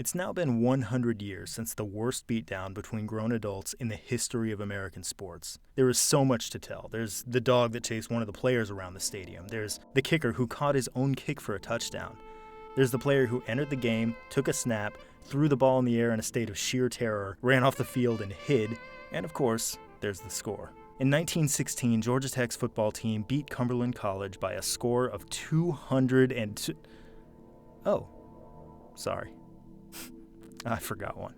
It's now been 100 years since the worst beatdown between grown adults in the history of American sports. There is so much to tell. There's the dog that chased one of the players around the stadium. There's the kicker who caught his own kick for a touchdown. There's the player who entered the game, took a snap, threw the ball in the air in a state of sheer terror, ran off the field and hid. And of course, there's the score. In 1916, Georgia Tech's football team beat Cumberland College by a score of 202. Oh, sorry. I forgot one.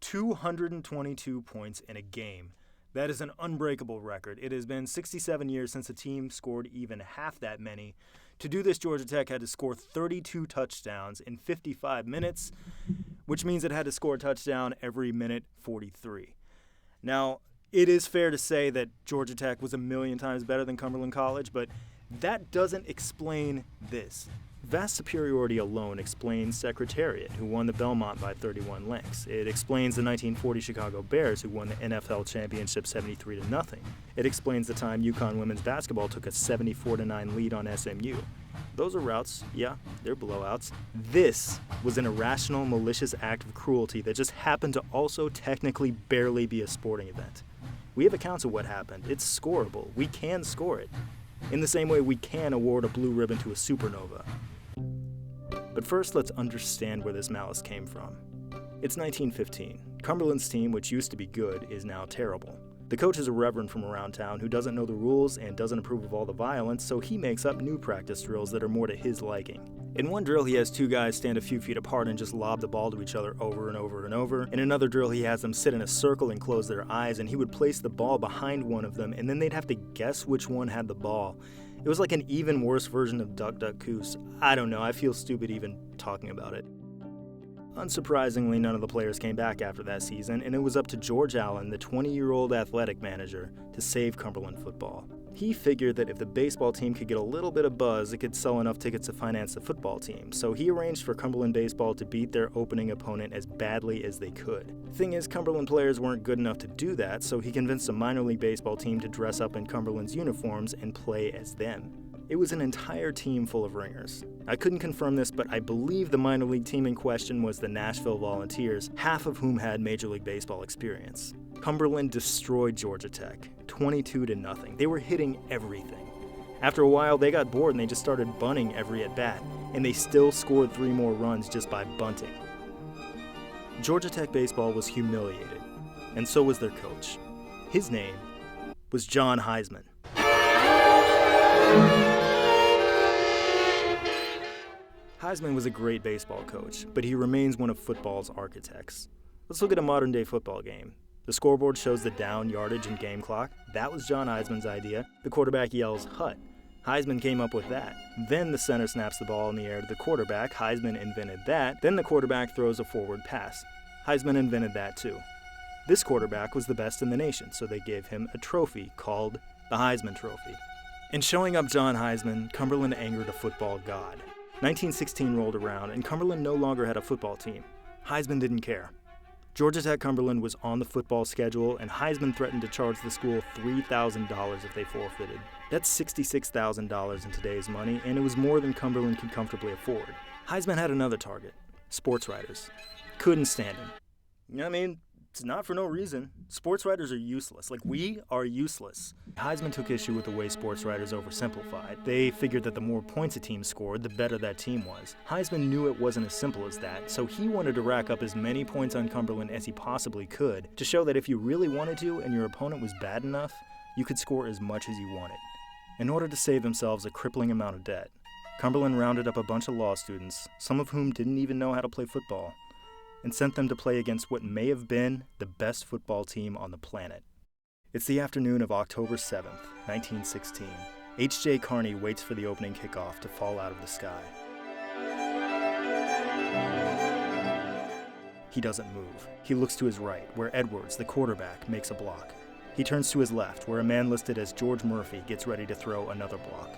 "222 points in a game. That is an unbreakable record. It has been 67 years since a team scored even half that many. To do this, Georgia Tech had to score 32 touchdowns in 55 minutes, which means it had to score a touchdown every minute 43. Now, it is fair to say that Georgia Tech was a million times better than Cumberland College, but that doesn't explain this. Vast superiority alone explains Secretariat, who won the Belmont by 31 lengths. It explains the 1940 Chicago Bears, who won the NFL championship 73-0. It explains the time UConn women's basketball took a 74-9 lead on SMU. Those are routs, yeah, they're blowouts. This was an irrational, malicious act of cruelty that just happened to also technically barely be a sporting event. We have accounts of what happened. It's scoreable. We can score it. In the same way we can award a blue ribbon to a supernova. But first, let's understand where this malice came from. It's 1915. Cumberland's team, which used to be good, is now terrible. The coach is a reverend from around town who doesn't know the rules and doesn't approve of all the violence, so he makes up new practice drills that are more to his liking. In one drill, he has two guys stand a few feet apart and just lob the ball to each other over and over and over. In another drill, he has them sit in a circle and close their eyes, and he would place the ball behind one of them, and then they'd have to guess which one had the ball. It was like an even worse version of Duck, Duck, Goose. I don't know, I feel stupid even talking about it. Unsurprisingly, none of the players came back after that season, and it was up to George Allen, the 20-year-old athletic manager, to save Cumberland football. He figured that if the baseball team could get a little bit of buzz, it could sell enough tickets to finance the football team, so he arranged for Cumberland baseball to beat their opening opponent as badly as they could. Thing is, Cumberland players weren't good enough to do that, so he convinced a minor league baseball team to dress up in Cumberland's uniforms and play as them. It was an entire team full of ringers. I couldn't confirm this, but I believe the minor league team in question was the Nashville Volunteers, half of whom had Major League Baseball experience. Cumberland destroyed Georgia Tech, 22-0. They were hitting everything. After a while, they got bored and they just started bunting every at-bat, and they still scored 3 more runs just by bunting. Georgia Tech baseball was humiliated, and so was their coach. His name was John Heisman. Heisman was a great baseball coach, but he remains one of football's architects. Let's look at a modern-day football game. The scoreboard shows the down, yardage, and game clock. That was John Heisman's idea. The quarterback yells, "Hut." Heisman came up with that. Then the center snaps the ball in the air to the quarterback. Heisman invented that. Then the quarterback throws a forward pass. Heisman invented that too. This quarterback was the best in the nation, so they gave him a trophy called the Heisman Trophy. In showing up John Heisman, Cumberland angered a football god. 1916 rolled around, and Cumberland no longer had a football team. Heisman didn't care. Georgia Tech Cumberland was on the football schedule, and Heisman threatened to charge the school $3,000 if they forfeited. That's $66,000 in today's money, and it was more than Cumberland could comfortably afford. Heisman had another target: sports writers. Couldn't stand him. I mean, it's not for no reason. Sports writers are useless. We are useless. Heisman took issue with the way sports writers oversimplified. They figured that the more points a team scored, the better that team was. Heisman knew it wasn't as simple as that, so he wanted to rack up as many points on Cumberland as he possibly could to show that if you really wanted to and your opponent was bad enough, you could score as much as you wanted. In order to save themselves a crippling amount of debt, Cumberland rounded up a bunch of law students, some of whom didn't even know how to play football, and sent them to play against what may have been the best football team on the planet. It's the afternoon of October 7th, 1916. H.J. Carney waits for the opening kickoff to fall out of the sky. He doesn't move. He looks to his right, where Edwards, the quarterback, makes a block. He turns to his left, where a man listed as George Murphy gets ready to throw another block.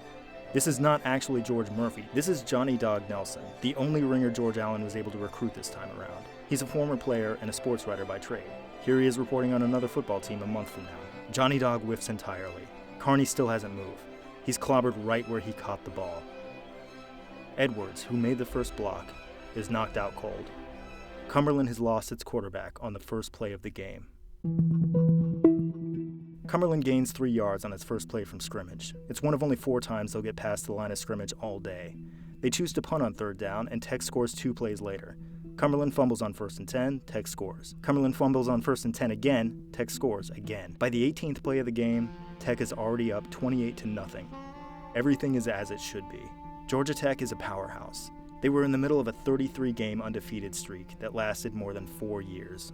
This is not actually George Murphy. This is Johnny Dog Nelson, the only ringer George Allen was able to recruit this time around. He's a former player and a sports writer by trade. Here he is reporting on another football team a month from now. Johnny Dog whiffs entirely. Carney still hasn't moved. He's clobbered right where he caught the ball. Edwards, who made the first block, is knocked out cold. Cumberland has lost its quarterback on the first play of the game. Cumberland gains 3 yards on its first play from scrimmage. It's one of only 4 times they'll get past the line of scrimmage all day. They choose to punt on third down, and Tech scores 2 plays later. Cumberland fumbles on 1st and 10, Tech scores. Cumberland fumbles on 1st and 10 again, Tech scores again. By the 18th play of the game, Tech is already up 28-0. Everything is as it should be. Georgia Tech is a powerhouse. They were in the middle of a 33-game undefeated streak that lasted more than 4 years.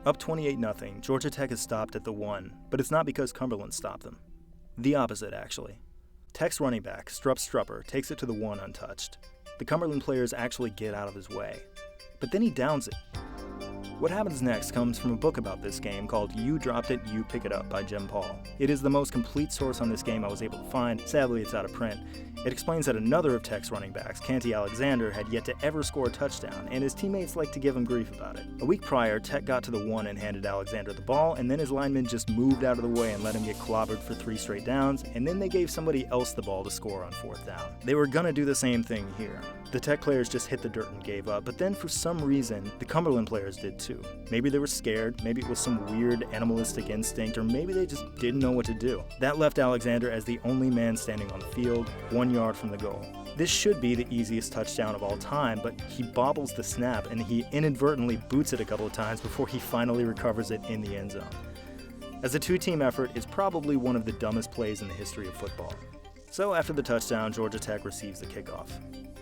Up 28-0, Georgia Tech is stopped at the 1, but it's not because Cumberland stopped them. The opposite, actually. Tech's running back, Strupper, takes it to the 1 untouched. The Cumberland players actually get out of his way. But then he downs it. What happens next comes from a book about this game called You Dropped It, You Pick It Up by Jim Paul. It is the most complete source on this game I was able to find. Sadly, it's out of print. It explains that another of Tech's running backs, Canty Alexander, had yet to ever score a touchdown, and his teammates liked to give him grief about it. A week prior, Tech got to the 1 and handed Alexander the ball, and then his linemen just moved out of the way and let him get clobbered for 3 straight downs, and then they gave somebody else the ball to score on 4th down. They were gonna do the same thing here. The Tech players just hit the dirt and gave up, but then for some reason, the Cumberland players did too. Maybe they were scared, maybe it was some weird animalistic instinct, or maybe they just didn't know what to do. That left Alexander as the only man standing on the field, 1 yard from the goal. This should be the easiest touchdown of all time, but he bobbles the snap and he inadvertently boots it a couple of times before he finally recovers it in the end zone. As a 2-team effort, it's probably one of the dumbest plays in the history of football. So after the touchdown, Georgia Tech receives the kickoff.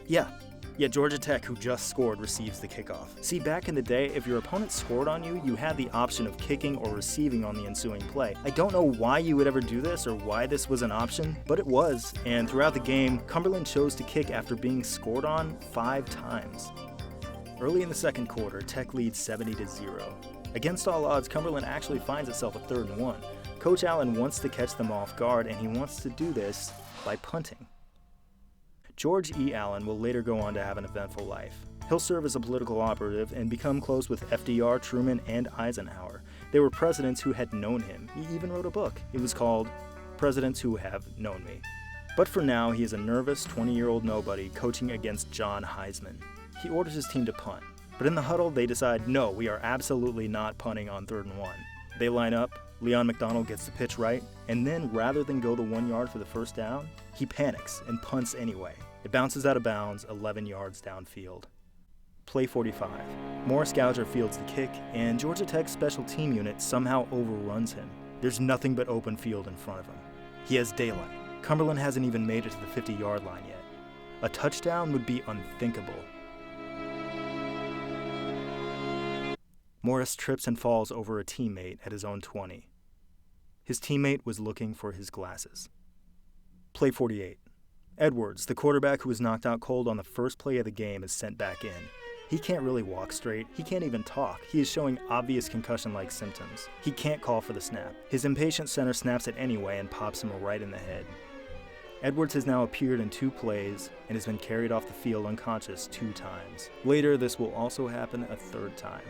Yeah, Georgia Tech, who just scored, receives the kickoff. See, back in the day, if your opponent scored on you, you had the option of kicking or receiving on the ensuing play. I don't know why you would ever do this or why this was an option, but it was, and throughout the game, Cumberland chose to kick after being scored on 5 times. Early in the second quarter, Tech leads 70-0. Against all odds, Cumberland actually finds itself a 3rd and 1. Coach Allen wants to catch them off guard, and he wants to do this by punting. George E. Allen will later go on to have an eventful life. He'll serve as a political operative and become close with FDR, Truman, and Eisenhower. They were presidents who had known him. He even wrote a book. It was called Presidents Who Have Known Me. But for now, he is a nervous 20-year-old nobody coaching against John Heisman. He orders his team to punt, but in the huddle, they decide, no, we are absolutely not punting on 3rd and 1. They line up, Leon McDonald gets the pitch right, and then rather than go the 1 yard for the 1st down, he panics and punts anyway. It bounces out of bounds 11 yards downfield. Play 45. Morris Gouger fields the kick, and Georgia Tech's special team unit somehow overruns him. There's nothing but open field in front of him. He has daylight. Cumberland hasn't even made it to the 50-yard line yet. A touchdown would be unthinkable. Morris trips and falls over a teammate at his own 20. His teammate was looking for his glasses. Play 48. Edwards, the quarterback who was knocked out cold on the first play of the game, is sent back in. He can't really walk straight. He can't even talk. He is showing obvious concussion-like symptoms. He can't call for the snap. His impatient center snaps it anyway and pops him right in the head. Edwards has now appeared in 2 plays and has been carried off the field unconscious 2 times. Later, this will also happen a 3rd time.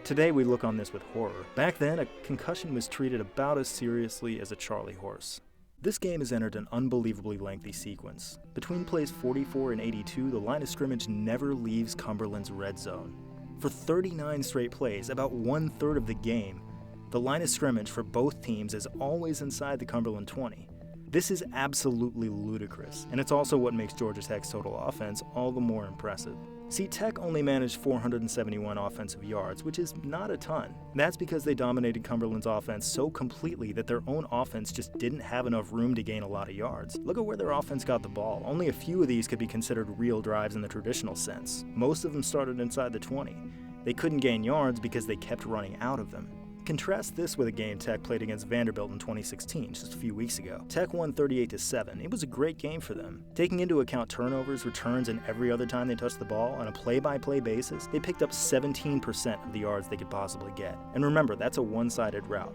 Today, we look on this with horror. Back then, a concussion was treated about as seriously as a Charlie horse. This game has entered an unbelievably lengthy sequence. Between plays 44 and 82, the line of scrimmage never leaves Cumberland's red zone. For 39 straight plays, about 1/3 of the game, the line of scrimmage for both teams is always inside the Cumberland 20. This is absolutely ludicrous, and it's also what makes Georgia Tech's total offense all the more impressive. See, Tech only managed 471 offensive yards, which is not a ton. That's because they dominated Cumberland's offense so completely that their own offense just didn't have enough room to gain a lot of yards. Look at where their offense got the ball. Only a few of these could be considered real drives in the traditional sense. Most of them started inside the 20. They couldn't gain yards because they kept running out of them. Contrast this with a game Tech played against Vanderbilt in 2016, just a few weeks ago. Tech won 38-7. It was a great game for them. Taking into account turnovers, returns, and every other time they touched the ball on a play-by-play basis, they picked up 17% of the yards they could possibly get. And remember, that's a one-sided route.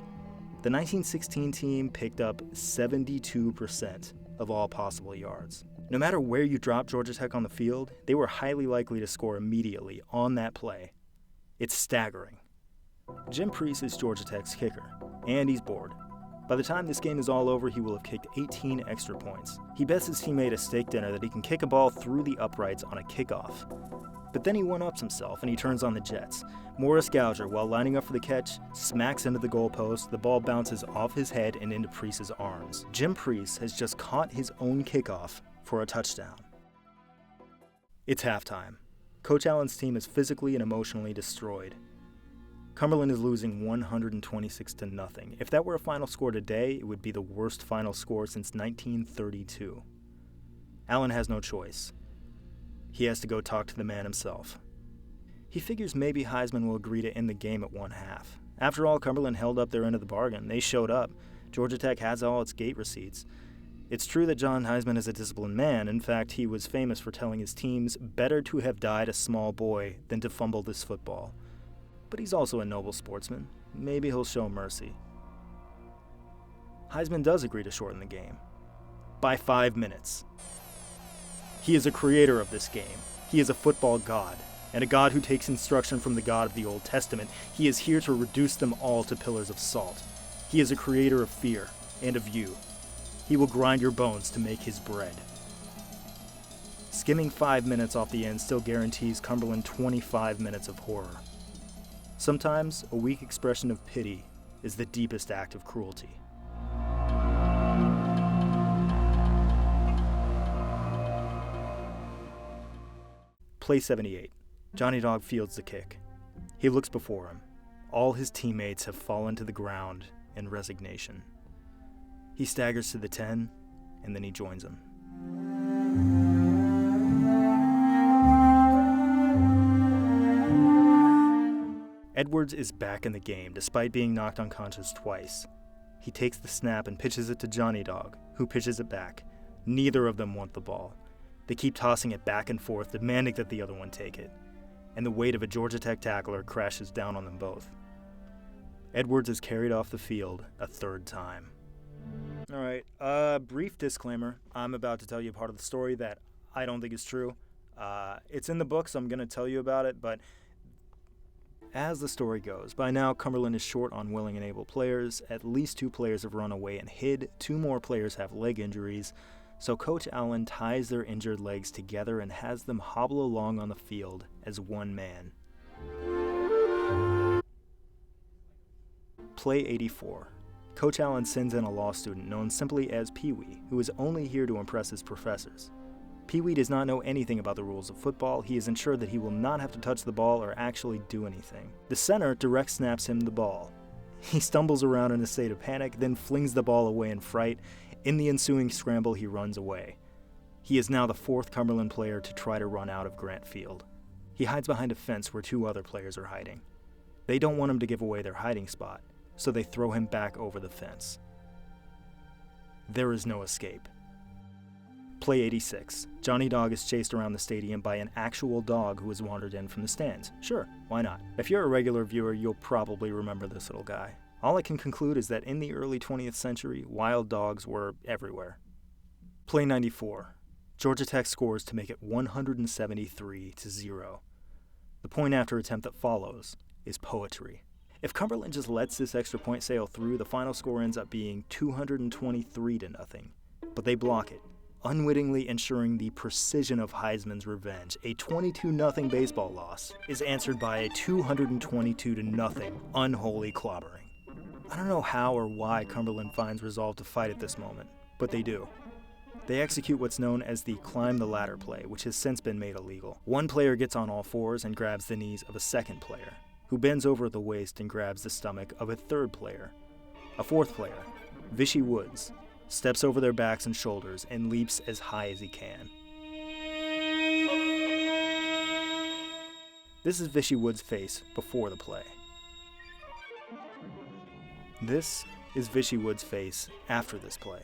The 1916 team picked up 72% of all possible yards. No matter where you dropped Georgia Tech on the field, they were highly likely to score immediately on that play. It's staggering. Jim Priest is Georgia Tech's kicker, and he's bored. By the time this game is all over, he will have kicked 18 extra points. He bets his teammate a steak dinner that he can kick a ball through the uprights on a kickoff. But then he one-ups himself and he turns on the Jets. Morris Gouger, while lining up for the catch, smacks into the goalpost, the ball bounces off his head and into Priest's arms. Jim Priest has just caught his own kickoff for a touchdown. It's halftime. Coach Allen's team is physically and emotionally destroyed. Cumberland is losing 126-0. If that were a final score today, it would be the worst final score since 1932. Allen has no choice. He has to go talk to the man himself. He figures maybe Heisman will agree to end the game at 1/2. After all, Cumberland held up their end of the bargain. They showed up. Georgia Tech has all its gate receipts. It's true that John Heisman is a disciplined man. In fact, he was famous for telling his teams, better to have died a small boy than to fumble this football. But he's also a noble sportsman. Maybe he'll show mercy. Heisman does agree to shorten the game. By 5 minutes. He is a creator of this game. He is a football god, and a god who takes instruction from the God of the Old Testament. He is here to reduce them all to pillars of salt. He is a creator of fear and of you. He will grind your bones to make his bread. Skimming 5 minutes off the end still guarantees Cumberland 25 minutes of horror. Sometimes a weak expression of pity is the deepest act of cruelty. Play 78. Johnny Dog fields the kick. He looks before him. All his teammates have fallen to the ground in resignation. He staggers to the 10, and then he joins them. Edwards is back in the game, despite being knocked unconscious twice. He takes the snap and pitches it to Johnny Dog, who pitches it back. Neither of them want the ball. They keep tossing it back and forth, demanding that the other one take it. And the weight of a Georgia Tech tackler crashes down on them both. Edwards is carried off the field a third time. All right, brief disclaimer. I'm about to tell you a part of the story that I don't think is true. It's in the book, so I'm going to tell you about it, but as the story goes, by now Cumberland is short on willing and able players. At least 2 players have run away and hid. 2 more players have leg injuries. So Coach Allen ties their injured legs together and has them hobble along on the field as one man. Play 84. Coach Allen sends in a law student known simply as Pee-wee, who is only here to impress his professors. Pee-wee does not know anything about the rules of football. He is ensured that he will not have to touch the ball or actually do anything. The center direct snaps him the ball. He stumbles around in a state of panic, then flings the ball away in fright. In the ensuing scramble, he runs away. He is now the 4th Cumberland player to try to run out of Grant Field. He hides behind a fence where 2 other players are hiding. They don't want him to give away their hiding spot, so they throw him back over the fence. There is no escape. Play 86. Johnny Dog is chased around the stadium by an actual dog who has wandered in from the stands. Sure, why not? If you're a regular viewer, you'll probably remember this little guy. All I can conclude is that in the early 20th century, wild dogs were everywhere. Play 94. Georgia Tech scores to make it 173-0. The point-after attempt that follows is poetry. If Cumberland just lets this extra point sail through, the final score ends up being 223-0. But they block it, unwittingly ensuring the precision of Heisman's revenge. A 22-0 baseball loss is answered by a 222-0 unholy clobbering. I don't know how or why Cumberland finds resolve to fight at this moment, but they do. They execute what's known as the climb the ladder play, which has since been made illegal. One player gets on all fours and grabs the knees of a second player, who bends over at the waist and grabs the stomach of a third player. A fourth player, Vishy Woods, steps over their backs and shoulders and leaps as high as he can. This is Vishy Woods' face before the play. This is Vishy Wood's face after this play.